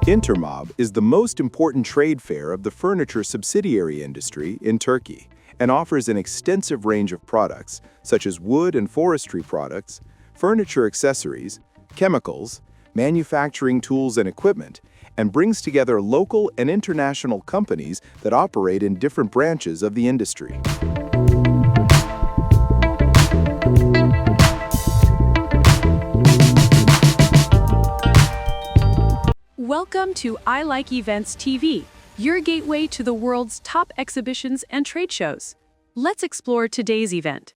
Intermob is the most important trade fair of the furniture subsidiary industry in Turkey and offers an extensive range of products such as wood and forestry products, furniture accessories, chemicals, manufacturing tools and equipment, and brings together local and international companies that operate in different branches of the industry. Welcome to I Like Events TV, your gateway to the world's top exhibitions and trade shows. Let's explore today's event.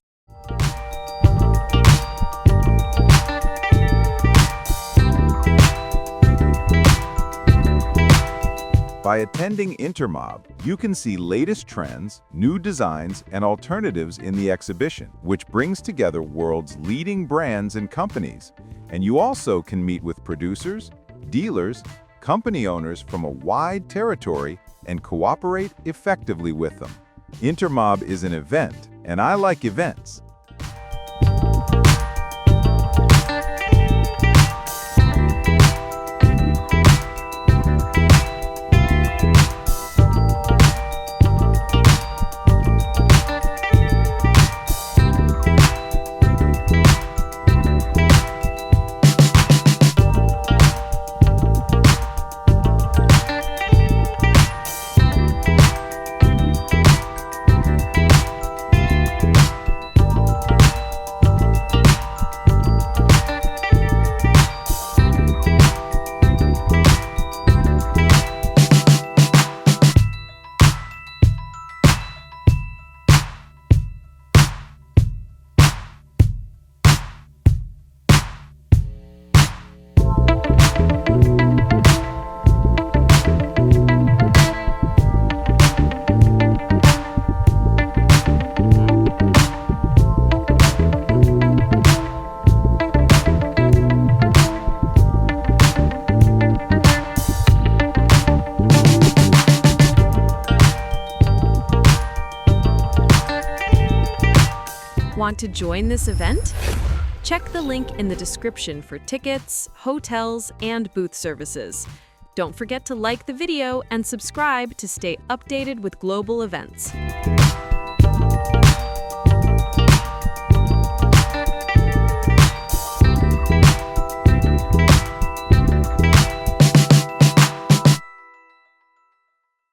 By attending Intermob, you can see latest trends, new designs, and alternatives in the exhibition, which brings together world's leading brands and companies. And you also can meet with producers, dealers, company owners from a wide territory and cooperate effectively with them. Intermob is an event, and I like events. Want to join this event? Check the link in the description for tickets, hotels, and booth services. Don't forget to like the video and subscribe to stay updated with global events.